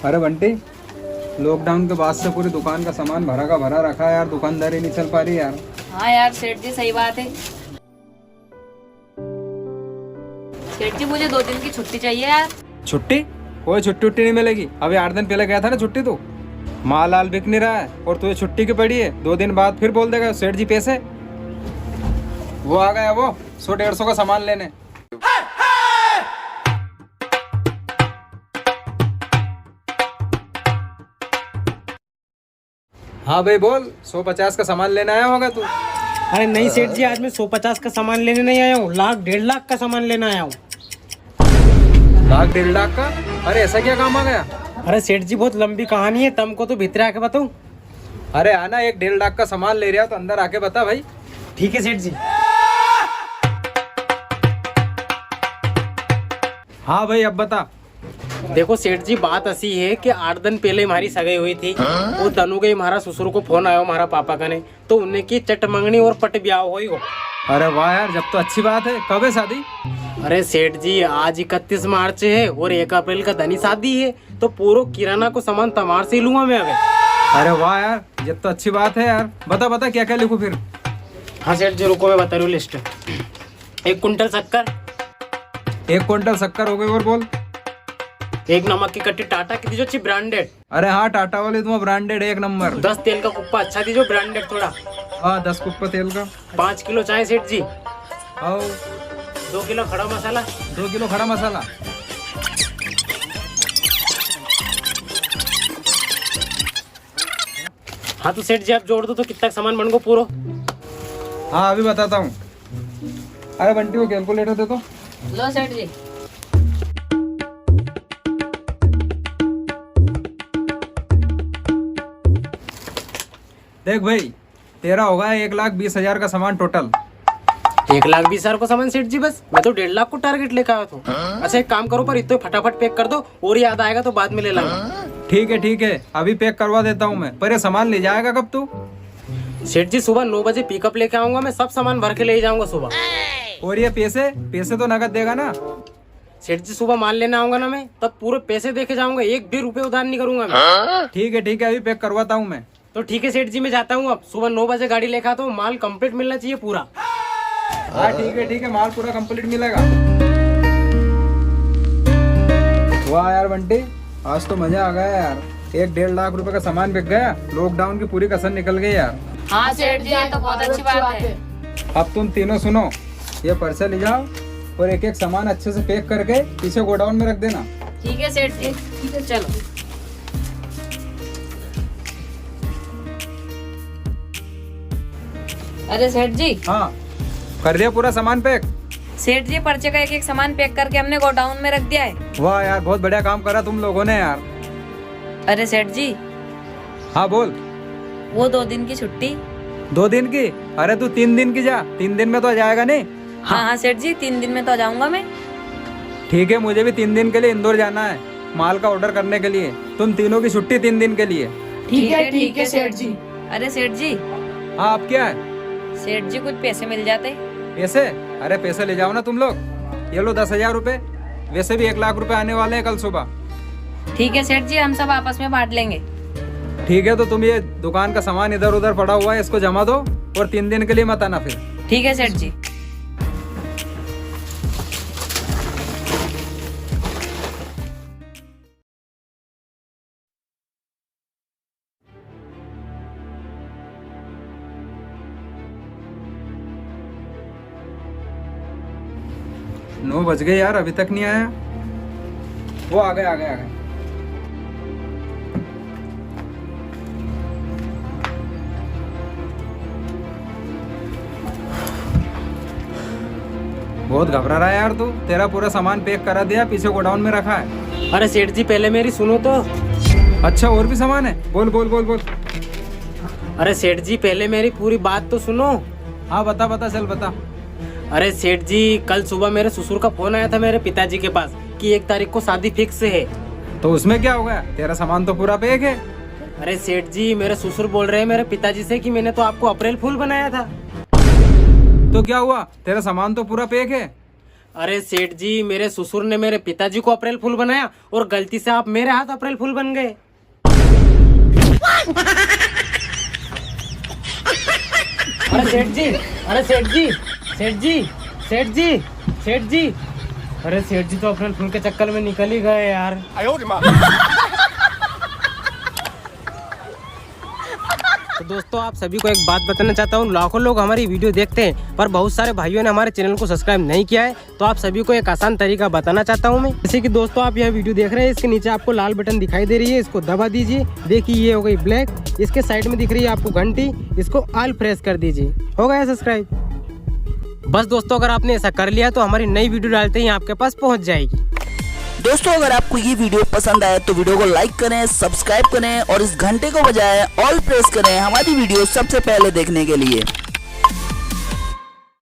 अरे बंटी, लॉकडाउन के बाद से पूरी दुकान का सामान भरा का भरा रखा है यार, दुकानदारी नहीं चल पा रही यार। हाँ यार सेठ जी सही बात है। सेठ जी मुझे 2 दिन की छुट्टी चाहिए यार। छुट्टी? कोई छुट्टी उट्टी नहीं मिलेगी। अभी 8 दिन पहले गया था ना छुट्टी, तू माल आल बिक नहीं रहा है और तुझे छुट्टी की पड़ी है। 2 दिन बाद फिर बोल देगा सेठ जी पैसे। वो आ गया, वो 100-150 का सामान लेने। हाँ भाई बोल, 150 का सामान लेने आया होगा तू। अरे नहीं सेठ जी, आज मैं 150 का सामान लेने नहीं आया हूँ, 1,00,000-1,50,000 का सामान लेने आया हूँ। 1,00,000-1,50,000 का? अरे ऐसा क्या काम आ गया? अरे सेठ जी बहुत लंबी कहानी है, तुमको तो भीतर आके बताऊँ। अरे आना, 1-1.5 लाख का सामान ले रहा तो अंदर आके बता भाई। ठीक है सेठ जी। हाँ भाई अब बता। देखो सेठ जी, बात ऐसी है कि 8 दिन पहले हमारी सगाई हुई थी। वो तनु गई, हमारा ससुर को फोन आया हमारा पापा का ने, तो उन्हें की चट मंगनी और पट ब्याह हुई हो। अरे वाह यार, जब तो अच्छी बात है। कब है शादी? अरे सेठ जी, आज 31 मार्च है और 1 अप्रैल का धनी शादी है, तो पूरा किराना को सामान तमार से लूंगा मैं अभी। अरे वाह यार, जब तो अच्छी बात है यार। बता बता क्या क्या लिखूं फिर। हाँ सेठ जी रुको, मैं बता रही हूँ लिस्ट। 1 कुंटल शक्कर, 1 क्विंटल शक्कर हो गई। और बोल। 1 नमक की कट्टी टाटा की दीजो अच्छी ब्रांडेड। अरे हाँ, टाटा वाली तुम्हें ब्रांडेड 1 नंबर। 10 तेल का कुप्पा अच्छा दीजो ब्रांडेड थोड़ा। हाँ 10 कुप्पा तेल का। 5 किलो चाय सेठ जी। और 2 किलो खड़ा मसाला। 2 किलो खड़ा मसाला। हाँ तो सेठ जी आप जोड़ दो तो कितना सामान बन गो पूरा। हाँ अभी बताता हूँ। अरे बंटी को कैलकुलेटर दे दो। लो सेठ जी। देख भाई, तेरा होगा 1,20,000 का सामान टोटल। 1,20,000 का सामान सेठ जी? बस मैं तो 1.5 लाख को टारगेट लेकर आया था। अच्छा एक काम करो, पर इतना फटाफट पैक कर दो, और याद आएगा तो बाद में ले लाऊंगा। ठीक है, अभी पैक करवा देता हूँ मैं। पर ये सामान ले जाएगा कब तू? सेठ जी सुबह 9 बजे पिकअप लेके आऊंगा मैं, सब सामान भर के ले जाऊंगा सुबह। और ये पैसे तो नगद देगा ना? सेठ जी सुबह माल लेने आऊंगा ना मैं, तब पूरे पैसे देके जाऊंगा, 1 भी रुपए उधार नहीं करूंगा मैं। ठीक है, अभी पैक करवाता हूँ मैं। तो ठीक है सेठ जी, मैं जाता हूँ अब। सुबह 9 बजे गाड़ी लेकर आता हूँ, माल कंप्लीट मिलना चाहिए पूरा। हाँ ठीक है, माल पूरा कंप्लीट मिलेगा। वाह यार बंटी, आज तो मजा आ गया यार। 1-1.5 लाख रुपए का सामान बिक गया। लॉकडाउन की पूरी कसर निकल गई यार। हाँ सेठ जी ये तो बहुत अच्छी बात है। अब तुम तीनों सुनो, ये पर्चा ले जाओ और एक सामान अच्छे से पैक करके पीछे गोडाउन में रख देना। ठीक है सेठ जी, ठीक है चलो। अरे सेठ जी। हाँ कर दिया पूरा सामान पैक। सेठ जी पर्चे का एक सामान पैक करके हमने गोडाउन में रख दिया है। वाह यार, बहुत बढ़िया काम करा तुम लोगों ने यार। अरे सेठ जी। हाँ बोल। वो 2 दिन की छुट्टी। 2 दिन की? अरे तू 3 दिन की जा, 3 दिन में तो आ जाएगा नहीं? हाँ सेठ जी 3 दिन में तो आ जाऊंगा मैं। ठीक है, मुझे भी 3 दिन के लिए इंदौर जाना है माल का ऑर्डर करने के लिए। तुम तीनों की छुट्टी 3 दिन के लिए। ठीक है सेठ जी। अरे सेठ जी। हाँ अब क्या है? सेठ जी कुछ पैसे मिल जाते। पैसे? अरे पैसे ले जाओ ना तुम लोग। ये लो 10,000 रुपए। वैसे भी 1 लाख रुपए आने वाले हैं कल सुबह। ठीक है सेठ जी, हम सब आपस में बांट लेंगे। ठीक है, तो तुम ये दुकान का सामान इधर उधर पड़ा हुआ है, इसको जमा दो और 3 दिन के लिए मत आना फिर। ठीक है सेठ जी। नौ बज गए यार, अभी तक नहीं आया। वो आ गए। बहुत घबरा रहा है यार तू। तेरा पूरा सामान पैक करा दिया, पीछे गोडाउन में रखा है। अरे सेठ जी पहले मेरी सुनो तो। अच्छा और भी सामान है? बोल। अरे सेठ जी पहले मेरी पूरी बात तो सुनो। हाँ बता, चल बता। अरे सेठ जी, कल सुबह मेरे ससुर का फोन आया था मेरे पिताजी के पास कि 1 तारीख को शादी फिक्स है। तो उसमें क्या हो गया? तेरा सामान तो पूरा पैक है। अरे सेठ जी, मेरे ससुर बोल रहे हैं मेरे पिताजी से कि मैंने तो आपको अप्रैल फूल बनाया था। तो क्या हुआ? तेरा सामान तो पूरा पैक है। अरे सेठ जी, मेरे ससुर ने मेरे पिताजी को अप्रैल फूल बनाया और गलती से आप मेरे हाथ अप्रैल फूल बन गए। अरे सेठ जी, अरे सेठ जी, सेठ जी, सेठ जी, सेठ जी, अरे सेठ जी तो अप्रैल फूल के चक्कर में निकल ही गए यार। तो दोस्तों, आप सभी को एक बात बताना चाहता हूँ। लाखों लोग हमारी वीडियो देखते हैं पर बहुत सारे भाइयों ने हमारे चैनल को सब्सक्राइब नहीं किया है। तो आप सभी को एक आसान तरीका बताना चाहता हूँ मैं। जैसे कि दोस्तों, आप यह वीडियो देख रहे हैं, इसके नीचे आपको लाल बटन दिखाई दे रही है, इसको दबा दीजिए। देखिए ये हो गई ब्लैक। इसके साइड में दिख रही है आपको घंटी, इसको ऑल प्रेस कर दीजिए। हो गया सब्सक्राइब। बस दोस्तों, अगर आपने ऐसा कर लिया तो हमारी नई वीडियो डालते ही आपके पास पहुँच जाएगी। दोस्तों, अगर आपको ये वीडियो पसंद आए तो वीडियो को लाइक करें, सब्सक्राइब करें और इस घंटे को बजाय ऑल प्रेस करें हमारी वीडियो सबसे पहले देखने के लिए।